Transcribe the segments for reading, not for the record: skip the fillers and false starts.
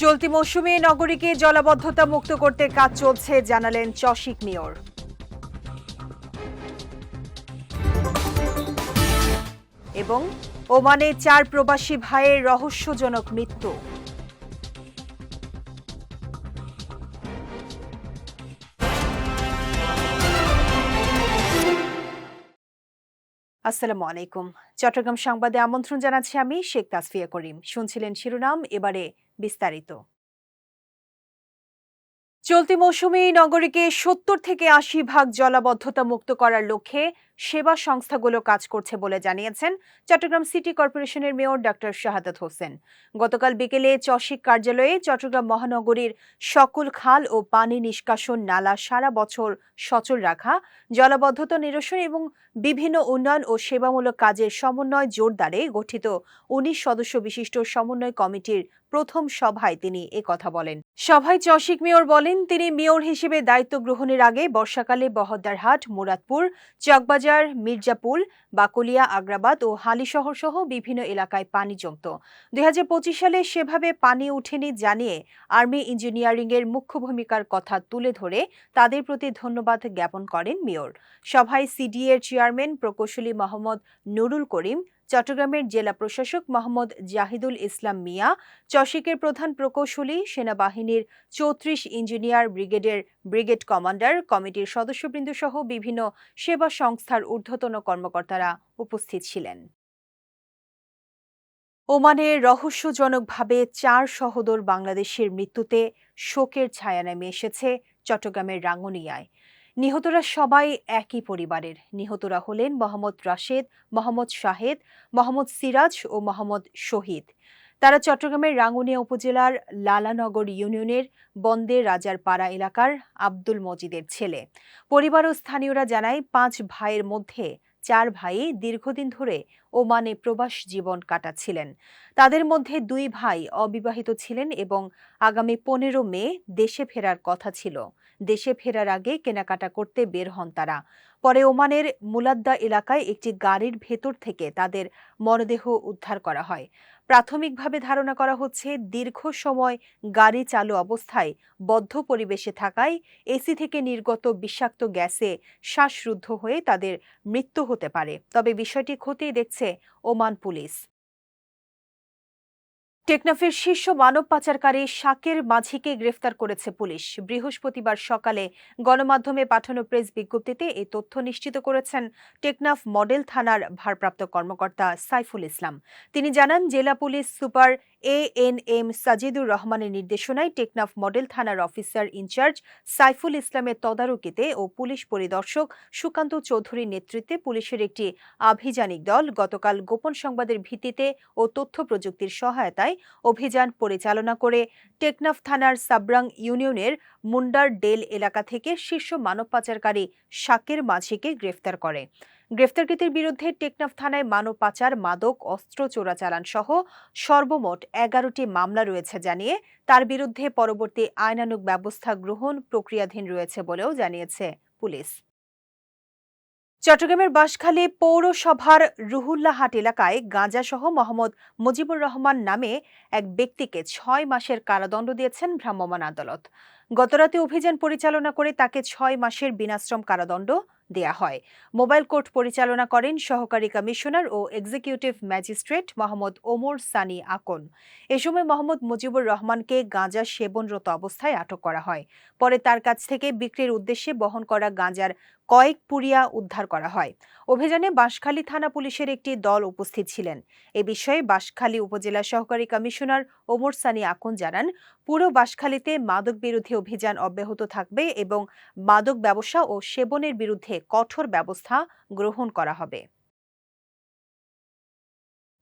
চলতি মৌসুমে নগরীকে জলাবদ্ধতা মুক্ত করতে কাজ চলছে জানালেন চসিক মেয়র। এবং ওমানে 4 প্রবাসী ভাইয়ের রহস্যজনক মৃত্যু। আসসালামু আলাইকুম। চট্টগ্রাম সংবাদে আমন্ত্রণ জানাচ্ছি আমি শেখ তাসফিয়া করিম। শুনছিলেন শিরোনাম, এবারে বিস্তারিত। চলতি মৌসুমে নগরীকে 70 থেকে 80% জলাবদ্ধতা মুক্ত করার লক্ষ্যে সেবা সংস্থাগুলো কাজ করছে বলে জানিয়েছেন চট্টগ্রাম সিটি কর্পোরেশনের মেয়র ডক্টর শাহাদাত হোসেন। গতকাল বিকেলে চসিক কার্যালয়ে চট্টগ্রাম মহানগরীর সকল খাল ও পানি নিষ্কাশন নালা সারা বছর সচল রাখা, জলাবদ্ধতা নিরসন এবং বিভিন্ন উন্নয়ন ও সেবামূলক কাজের সমন্বয় জোরদারে গঠিত 19 সদস্য বিশিষ্ট সমন্বয় কমিটির প্রথম সভায় তিনি একথা বলেন। সভায় চসিক মেয়র বলেন, তিনি মেয়র হিসেবে দায়িত্ব গ্রহণের আগে বর্ষাকালে বহদ্দারহাট, মুরাদপুর, চকবাজার, মির্জাপুল, বাকলিয়া, আগ্রাবাদ ও হালিশহর সহ বিভিন্ন এলাকায় পানি জমত। 2025 সালে সেভাবে পানি ওঠেনি জানিয়ে আর্মি ইঞ্জিনিয়ারিং এর মুখ্য ভূমিকার কথা তুলে ধরে তাদের প্রতি ধন্যবাদ জ্ঞাপন করেন মেয়র। সভায় সিডিএ এর চেয়ারম্যান প্রকৌশলী মোহাম্মদ নুরুল করিম, চট্টগ্রামের জেলা প্রশাসক মোহাম্মদ জাহিদুল ইসলাম মিয়া, চসিকের প্রধান প্রকৌশলী, সেনাবাহিনীর 34 ইঞ্জিনিয়ার ব্রিগেডের ব্রিগেড কমান্ডার, কমিটির সদস্যবৃন্দ সহ বিভিন্ন সেবা সংস্থার ঊর্ধ্বতন কর্মকর্তারা উপস্থিত ছিলেন। ওমানে রহস্যজনকভাবে 4 সহোদর বাংলাদেশের মৃত্যুতে শোকের ছায়া নেমে এসেছে চট্টগ্রামের রাঙ্গুনিয়ায়। নিহতরা সবাই একই পরিবারের। নিহতরা হলেন মোহাম্মদ রাশেদ, মোহাম্মদ শাহেদ, মোহাম্মদ সিরাজ ও মোহাম্মদ শহীদ। তারা চট্টগ্রামের রাঙ্গুনিয়া উপজেলার লালানগর ইউনিয়নের বন্দে রাজার পাড়া এলাকার আব্দুল মজিদের ছেলে। পরিবার ও স্থানীয়রা জানায়, 5 ভাইয়ের মধ্যে 4 ভাই দীর্ঘদিন ধরে ওমানে প্রবাস জীবন কাটাচ্ছিলেন। তাদের মধ্যে 2 ভাই অবিবাহিত ছিলেন এবং আগামী 15 মে দেশে ফেরার কথা ছিল। দেশে ফেরার আগে কেনাকাটা করতে বের হন তারা। পরে ওমানের মুলাদ্দা এলাকায় একটি গাড়ির ভেতর থেকে তাদের মরদেহ উদ্ধার করা হয়। প্রাথমিকভাবে ধারণা করা হচ্ছে, দীর্ঘ সময় গাড়ি চালু অবস্থায় বদ্ধ পরিবেশে থাকায় এসি থেকে নির্গত বিষাক্ত গ্যাসে শ্বাসরুদ্ধ হয়ে তাদের মৃত্যু হতে পারে। তবে বিষয়টি খতিয়ে দেখছে ওমান পুলিশ। টেকনাফের শীর্ষ মানব পাচারকারী শাকের মাঝিকে গ্রেফতার করেছে পুলিশ। বৃহস্পতিবার সকালে গণমাধ্যমে পাঠানো প্রেস বিজ্ঞপ্তিতে এই তথ্য নিশ্চিত করেছেন টেকনাফ মডেল থানার ভারপ্রাপ্ত কর্মকর্তা সাইফুল ইসলাম। তিনি জানান, জেলা পুলিশ সুপার ANM সাজিদুর রহমানের নির্দেশনায় টেকনাফ মডেল থানার অফিসার ইনচার্জ সাইফুল ইসলামের তদারকিতে ও পুলিশ পরিদর্শক সুকান্ত চৌধুরীর নেতৃত্বে পুলিশের একটি আভিযানিক দল গতকাল গোপন সংবাদের ভিত্তিতে ও তথ্য প্রযুক্তির সহায়তায় অভিযান পরিচালনা করে টেকনাফ থানার সাবরাং ইউনিয়নের মুন্ডার ডেল এলাকা থেকে শীর্ষ মানব পাচারকারী শাকের মাঝিকে গ্রেফতার করে। গ্রেফতারকৃতের বিরুদ্ধে টেকনাফ থানায় মানব পাচার, মাদক, অস্ত্র চোরাচালান সহ সর্বমোট 11টি মামলা রয়েছে জানিয়ে তার বিরুদ্ধে পরবর্তী আইনানুগ ব্যবস্থা গ্রহণ প্রক্রিয়াধীন রয়েছে বলেও জানিয়েছে পুলিশ। চট্টগ্রামের বাঁশখালী পৌরসভার রুহুল্লাহাট এলাকায় গাঁজাসহ মোহাম্মদ মুজিবুর রহমান নামে এক ব্যক্তিকে 6 মাসের কারাদণ্ড দিয়েছেন ভ্রাম্যমাণ আদালত। গতরাতে অভিযান পরিচালনা করে তাকে 6 মাসের বিনাশ্রম কারাদণ্ড দেয়া হয়। মোবাইল কোর্ট পরিচালনা করেন সহকারী কমিশনার ও এক্সিকিউটিভ ম্যাজিস্ট্রেট মোহাম্মদ ওমর সানি আকন। এ সময় মোহাম্মদ মুজিবুর রহমানকে গাঁজা সেবনরত অবস্থায় আটক করা হয়। পরে তার কাছ থেকে বিক্রির উদ্দেশ্যে বহন করা গাঁজার কয়েক পুড়িয়া উদ্ধার করা হয়। অভিযানে বাঁশখালী থানা পুলিশের একটি দল উপস্থিত ছিলেন। এ বিষয়ে বাঁশখালী উপজেলা সহকারী কমিশনার ওমর সানি আকন জানান, পুরো বাঁশখালীতে মাদক বিরোধী অভিযান অব্যাহত থাকবে এবং মাদক ব্যবসা ও সেবনের বিরুদ্ধে কঠোর ব্যবস্থা গ্রহণ করা হবে।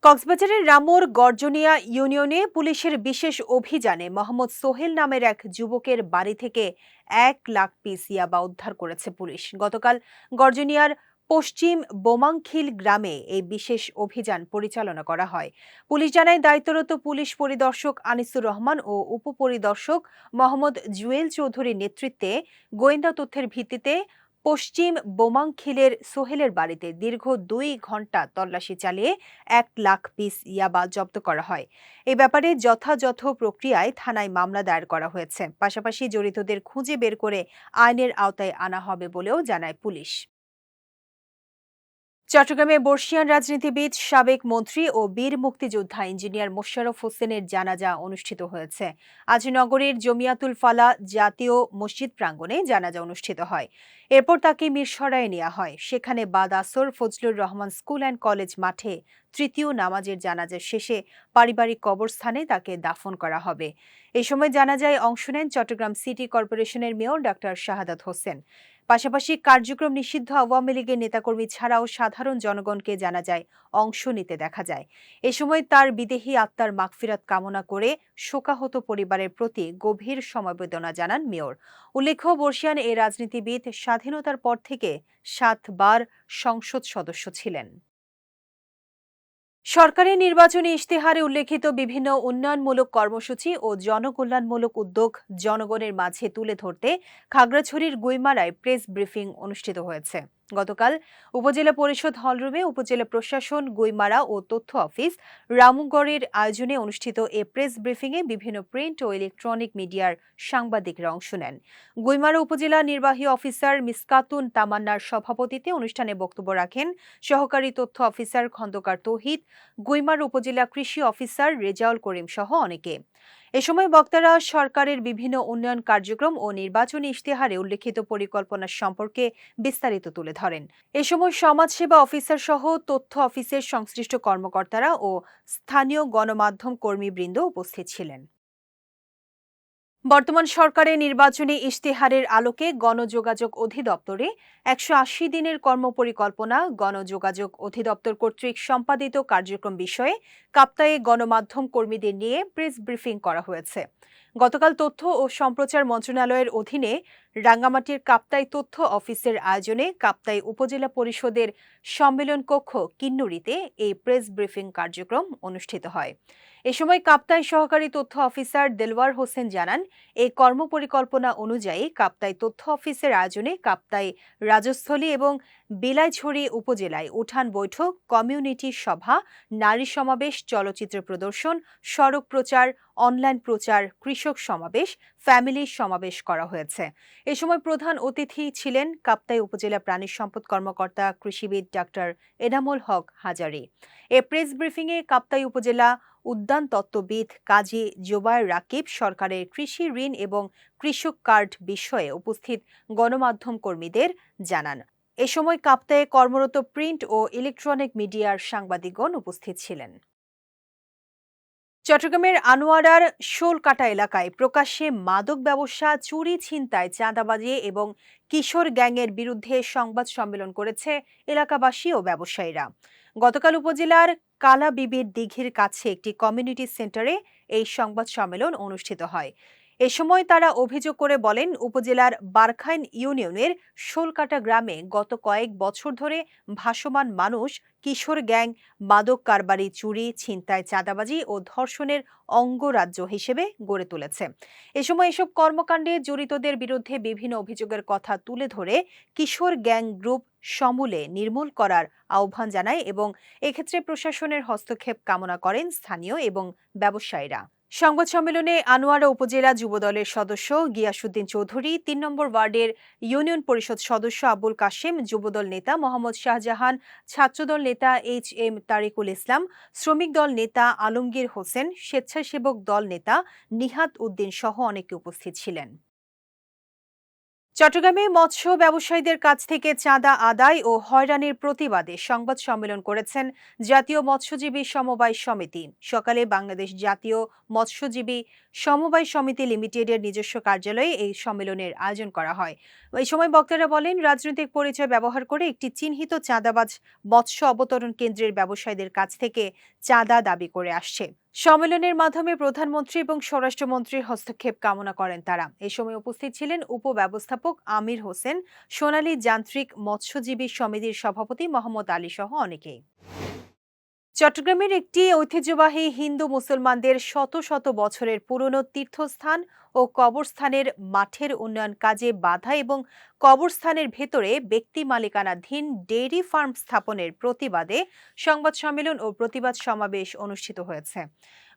কক্সবাজারের রামুর গর্জনিয়া ইউনিয়নে পুলিশের বিশেষ অভিযানে মোহাম্মদ সোহেল নামের এক যুবকের বাড়ি থেকে 1 লাখ পিস ইয়াবা উদ্ধার করেছে পুলিশ। গতকাল গর্জনিয়ার পশ্চিম বোমাংখিল গ্রামে এই বিশেষ অভিযান পরিচালনা করা হয়। পুলিশ জানায়, দায়িত্বরত পুলিশ পরিদর্শক আনিসুর রহমান ও উপপরিদর্শক মোহাম্মদ জুয়েল চৌধুরীর নেতৃত্বে গোয়েন্দা তথ্যের ভিত্তিতে পশ্চিম বোমাংখিলের সোহেলের বাড়িতে দীর্ঘ 2 ঘণ্টা তল্লাশি চালিয়ে 1 লাখ পিস ইয়াবা জব্দ করা হয়। এ ব্যাপারে যথাযথ প্রক্রিয়ায় থানায় মামলা দায়ের করা হয়েছে। পাশাপাশি জড়িতদের খুঁজে বের করে আইনের আওতায় আনা হবে বলেও জানায় পুলিশ। চট্টগ্রামে বর্ষিয়ান রাজনীতিবিদ, সাবেক মন্ত্রী ও বীর মুক্তিযোদ্ধা ইঞ্জিনিয়ার মোশাররফ হোসেনের জানাজা অনুষ্ঠিত হয়েছে। আজ নগরীর জমিয়াতুল ফালা জাতীয় মসজিদ প্রাঙ্গণে জানাজা অনুষ্ঠিত হয়। এরপর তাকে মিরসরাইয়ে নেওয়া হয়। সেখানে বাদ আসর Fazlur Rahman school and college মাঠে তৃতীয় নামাজের জানাজা শেষে পারিবারিক কবরস্থানে তাকে দাফন করা হবে। এই সময় জানাজায় অংশ নেন চট্টগ্রাম সিটি কর্পোরেশনের মেয়র ডাক্তার শাহাদাত হোসেন। পাশাপাশি কার্যক্রম নিষিদ্ধ আওয়ামী লীগের নেতাকর্মী ছাড়াও সাধারণ জনগণকে জানাজায় অংশ নিতে দেখা যায়। এ সময় তার বিদেহী আত্মার মাগফিরাত কামনা করে শোকাহত পরিবারের প্রতি গভীর সমবেদনা জানান মেয়র। উল্লেখ্য, বর্ষিয়ান এই রাজনীতিবিদ স্বাধীনতার পর থেকে 7 বার সংসদ সদস্য ছিলেন। সরকারি নির্বাচনী ইশতেহারে উল্লেখিত বিভিন্ন উন্নয়নমূলক কর্মসূচি ও জনকল্যাণমূলক উদ্যোগ জনগণের মাঝে তুলে ধরতে খাগড়াছড়ির গুইমারায় প্রেস ব্রিফিং অনুষ্ঠিত হয়েছে। গতকাল উপজেলা পরিষদ হলরুমে উপজেলা প্রশাসন, গুইমারা ও তথ্য অফিস, রামগড়ের আয়োজনে অনুষ্ঠিত এ প্রেস ব্রিফিংয়ে বিভিন্ন প্রিন্ট ও ইলেকট্রনিক মিডিয়ার সাংবাদিকরা অংশ নেন। গুইমারা উপজেলা নির্বাহী অফিসার মিসকাতুন তামান্নার সভাপতিত্বে অনুষ্ঠানে বক্তব্য রাখেন সহকারী তথ্য অফিসার খন্দকার তৌহিদ, গুইমারা উপজেলা কৃষি অফিসার রেজাউল করিম সহ অনেকে। এ সময় বক্তারা সরকারের বিভিন্ন উন্নয়ন কার্যক্রম ও নির্বাচনী ইশতেহারে উল্লেখিত পরিকল্পনা সম্পর্কে বিস্তারিত তুলে ধরেন। এ সময় সমাজসেবা অফিসার সহ তথ্য অফিসের সংশ্লিষ্ট কর্মকর্তারা ও স্থানীয় গণমাধ্যম কর্মীবৃন্দ উপস্থিত ছিলেন। বর্তমান সরকারের নির্বাচনী ইশতেহারের আলোকে গণযোগাযোগ অধিদপ্তরে 180 দিনের কর্মপরিকল্পনা গণযোগাযোগ অধিদপ্তর কর্তৃক সম্পাদিত কার্যক্রম বিষয়ে কাপ্তায়ে গণমাধ্যম কর্মীদের নিয়ে প্রেস ব্রিফিং করা হয়েছে। গতকাল তথ্য ও সম্প্রচার মন্ত্রণালয়ের অধীনে রাঙ্গামাটির কাপ্তাই তথ্য অফিসের আয়োজনে কাপ্তাই উপজেলা পরিষদের সম্মেলন কক্ষ কিন্নুরীতে এই প্রেস ব্রিফিং কার্যক্রম অনুষ্ঠিত হয়। এ সময় কাপ্তাই সহকারী তথ্য অফিসার দেলওয়ার হোসেন জানান, এই কর্মপরিকল্পনা অনুযায়ী কাপ্তাই তথ্য অফিসের আয়োজনে কাপ্তাই রাজস্থলী এবং বিলাইছড়ি উপজেলায় উঠান বৈঠক, কমিউনিটি সভা, নারী সমাবেশ, চলচ্চিত্র প্রদর্শন, সড়ক প্রচার, অনলাইন প্রচার, কৃষক সমাবেশ, ফ্যামিলি সমাবেশ করা হয়েছে। এ সময় প্রধান অতিথি ছিলেন কাপ্তাই উপজেলা প্রাণী সম্পদ কর্মকর্তা কৃষিবিদ ডাক্তার এনামুল হক হাজারী। এ প্রেস ব্রিফিংয়ে কাপ্তাই উপজেলা উদ্যান তত্ত্ববিদ কাজী জোবায়ের রাকিব সরকারের কৃষি ঋণ এবং কৃষক কার্ড বিষয়ে উপস্থিত গণমাধ্যম কর্মীদের জানান। এ সময় কাপ্তায়ে কর্মরত প্রিন্ট ও ইলেকট্রনিক মিডিয়ার সাংবাদিকগণ উপস্থিত ছিলেন। চট্টগ্রামের আনোয়ারার শোলকাটা এলাকায় প্রকাশ্যে মাদক ব্যবসা, চুরি, ছিনতাই, চাঁদাবাজি এবং কিশোর গ্যাংয়ের বিরুদ্ধে সংবাদ সম্মেলন করেছে এলাকাবাসী ও ব্যবসায়ীরা। গতকাল উপজেলার কালাবিবির দিঘির কাছে একটি কমিউনিটি সেন্টারে এই সংবাদ সম্মেলন অনুষ্ঠিত হয়। এ সময় তারা অভিযোগ করে বলেন, উপজেলার বারখাইন ইউনিয়নের শোলকাটা গ্রামে গত কয়েক বছর ধরে ভাসমান মানুষ কিশোর গ্যাং মাদক কারবারি, চুরি, ছিনতাই, চাঁদাবাজি ও ধর্ষণের অঙ্গরাজ্য হিসেবে গড়ে তুলেছে। এ সময় এসব কর্মকাণ্ডে জড়িতদের বিরুদ্ধে বিভিন্ন অভিযোগের কথা তুলে ধরে কিশোর গ্যাং গ্রুপ সমূলে নির্মূল করার আহ্বান জানায় এবং এক্ষেত্রে প্রশাসনের হস্তক্ষেপ কামনা করেন স্থানীয় এবং ব্যবসায়ীরা। সংবাদ সম্মেলনে আনোয়ারা উপজেলা যুবদলের সদস্য গিয়াসউদ্দিন চৌধুরী, ৩ নম্বর ওয়ার্ডের ইউনিয়ন পরিষদ সদস্য আবুল কাশেম, যুবদল নেতা মোহাম্মদ শাহজাহান, ছাত্রদল নেতা HM তারিকুল ইসলাম, শ্রমিক দল নেতা আলমগীর হোসেন, স্বেচ্ছাসেবক দল নেতা নিহাত উদ্দিন সহ অনেকে উপস্থিত ছিলেন। চট্টগ্রামে মৎস্য ব্যবসায়ীদের কাছ থেকে চাঁদা আদায় ও হয়রানির প্রতিবাদে সংবাদ সম্মেলন করেছেন জাতীয় মৎস্যজীবী সমবায় সমিতি। সকালে বাংলাদেশ জাতীয় মৎস্যজীবী সমবায় সমিতি লিমিটেডের নিজস্ব কার্যালয়ে এই সম্মেলনের আয়োজন করা হয়। এই সময় বক্তারা বলেন, রাজনৈতিক পরিচয় ব্যবহার করে একটি চিহ্নিত চাঁদাবাজ মৎস্য অবতরণ কেন্দ্রের ব্যবসায়ীদের কাছ থেকে চাঁদা দাবি করে আসছে। সম্মেলনের মাধ্যমে প্রধানমন্ত্রী এবং স্বরাষ্ট্রমন্ত্রীর হস্তক্ষেপ কামনা করেন তারা। এ সময় উপস্থিত ছিলেন উপব্যবস্থাপক আমির হোসেন, সোনালী যান্ত্রিক মৎস্যজীবী সমিতির সভাপতি মোহাম্মদ আলী সহ অনেকেই। চট্টগ্রামের একটি ঐতিহ্যবাহী হিন্দু মুসলমানদের শত শত বছরের পুরনো তীর্থস্থান ও কবরস্থানের মাঠের উন্নয়ন কাজে বাধা এবং কবরস্থানের ভেতরে ব্যক্তি মালিকানাধীন ডেইরি ফার্ম স্থাপনের প্রতিবাদে সংবাদ সম্মেলন ও প্রতিবাদ সমাবেশ অনুষ্ঠিত হয়েছে।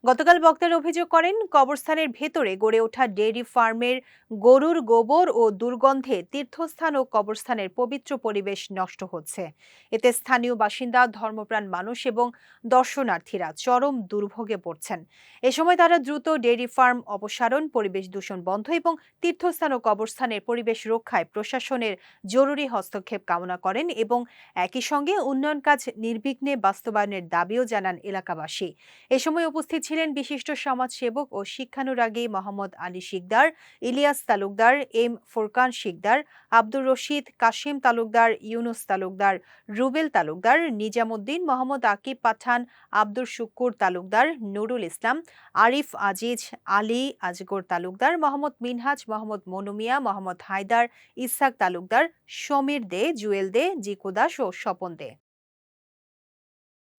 গতকাল বক্তারা অভিযোগ করেন, কবরস্থানের ভেতরে গড়ে ওঠা ডেইরি ফার্মের গরুর গোবর ও দুর্গন্ধে তীর্থস্থান ও কবরস্থানের পবিত্র পরিবেশ নষ্ট হচ্ছে। এতে স্থানীয় বাসিন্দা, ধর্মপ্রাণ মানুষ এবং দর্শনার্থীরা চরম দুর্ভোগে পড়ছেন। এ সময় তারা দ্রুত ডেইরি ফার্ম অপসারণ, পরিবেশ দূষণ বন্ধ এবং তীর্থস্থান ও কবরস্থানের পরিবেশ রক্ষায় প্রশাসনের জরুরি হস্তক্ষেপ কামনা করেন এবং একই সঙ্গে উন্নয়ন কাজ নির্বিঘ্নে বাস্তবায়নের দাবিও জানান এলাকাবাসী। এ সময় উপস্থিত ছিলেন বিশিষ্ট সমাজসেবক ও শিক্ষানুরাগী মোহাম্মদ আলী শিকদার, ইলিয়াস তালুকদার, এম ফোরকান শিকদার, আব্দুর রশিদ, কাশিম তালুকদার, ইউনুস তালুকদার, রুবেল তালুকদার, নিজামুদ্দিন, মোহাম্মদ আকিব পাঠান, আব্দুর শুক্কুর তালুকদার, নুরুল ইসলাম, আরিফ আজিজ, আলী আজগর তালুকদার, মোহাম্মদ মিনহাজ, মোহাম্মদ মনুমিয়া, মোহাম্মদ হায়দার, ইসহাক তালুকদার, সমীর দে, জুয়েল দে, জিকু দাস ও স্বপন দে।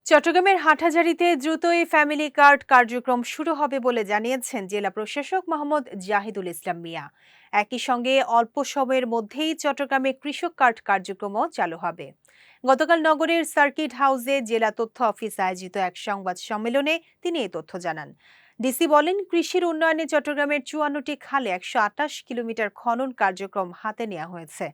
চট্টগ্রামের হাটহাজারীতে দ্রুতই ফ্যামিলি কার্ড কার্যক্রম শুরু হবে বলে জানিয়েছেন জেলা প্রশাসক মোহাম্মদ জাহিদুল ইসলাম মিয়া। একই সঙ্গে অল্প সময়ের মধ্যেই চট্টগ্রামে কৃষক কার্ড কার্যক্রমও চালু হবে। গতকাল নগরের সার্কিট হাউসে জেলা তথ্য অফিস আয়োজিত এক সংবাদ সম্মেলনে তিনি এই তথ্য জানান। ডিসি বলেন, কৃষির উন্নয়নে চট্টগ্রামের ৫৪টি খালে ১২৮ কিলোমিটার খনন কার্যক্রম হাতে নেওয়া হয়েছে।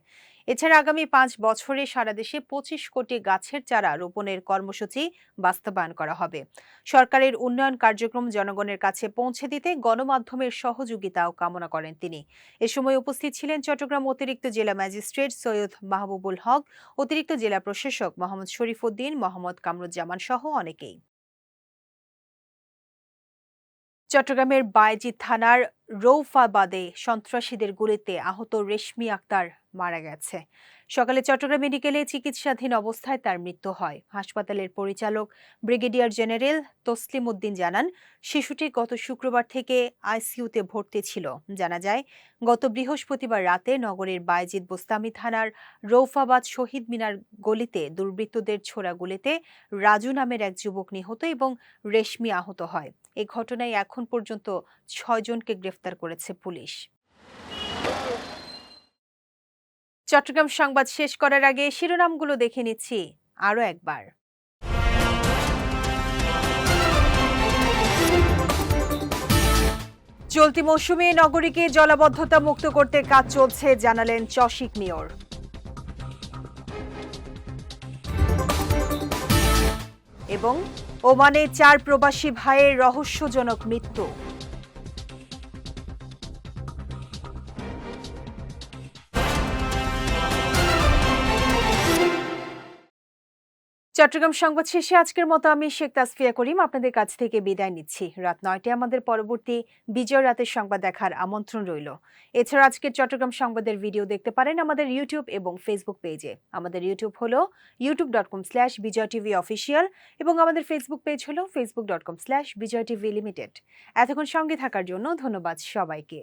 এছাড়া আগামী ৫ বছরে সারা দেশে ২৫ কোটি গাছের চারা রোপণের কর্মসূচি বাস্তবায়ন করা হবে। সরকারের উন্নয়ন কার্যক্রম জনগণের কাছে পৌঁছে দিতে গণমাধ্যমের সহযোগিতাও কামনা করেন তিনি। এ সময় উপস্থিত ছিলেন চট্টগ্রাম অতিরিক্ত জেলা ম্যাজিস্ট্রেট সৈয়দ মাহবুবুল হক, অতিরিক্ত জেলা প্রশাসক মোহাম্মদ শরীফুদ্দিন, মোহাম্মদ কামরুজ্জামান সহ অনেকেই। চট্টগ্রামের বায়েজিদ থানার রৌফাবাদে সন্ত্রাসীদের গুলিতে আহত রেশমি আক্তার মারা গেছে। সকালে চট্টগ্রাম মেডিকেলে চিকিৎসাধীন অবস্থায় তার মৃত্যু হয়। হাসপাতালের পরিচালক ব্রিগেডিয়ার জেনারেল তসলিম উদ্দিন জানান, শিশুটি গত শুক্রবার থেকে আইসিইউতে ভর্তি ছিল। জানা যায়, গত বৃহস্পতিবার রাতে নগরের বায়েজিদ বোস্তামি থানার রৌফাবাদ শহীদ মিনার গলিতে দুর্বৃত্তদের ছোড়া গুলিতে রাজু নামের এক যুবক নিহত এবং রেশমি আহত হয়। এই ঘটনায় এখন পর্যন্ত ৬ জনকে গ্রেফতার করেছে পুলিশ। চট্টগ্রাম সংবাদ শেষ করার আগে শিরোনামগুলো দেখে নিচ্ছি আরও একবার। চলতি মৌসুমে নগরীকে জলাবদ্ধতা মুক্ত করতে কাজ চলছে, জানালেন চসিক মেয়র। এবং ওমানে ৪ প্রবাসী ভাইয়ের রহস্যজনক মৃত্যু। চট্টগ্রাম সংবাদ শেষে আজকের মতো আমি শেখ তাসফিয়া করিম আপনাদের কাছ থেকে বিদায় নিচ্ছি। রাত ৯টায় আমাদের পরবর্তী বিজয় রাতের সংবাদ দেখার আমন্ত্রণ রইল। এছাড়া আজকের চট্টগ্রাম সংবাদের ভিডিও দেখতে পারেন আমাদের ইউটিউব এবং ফেসবুক পেজে। আমাদের ইউটিউব হলো youtube.com/bijaytvofficial এবং আমাদের ফেসবুক পেজ হলো facebook.com/bijaytvlimited। এতক্ষণ সঙ্গে থাকার জন্য ধন্যবাদ সবাইকে।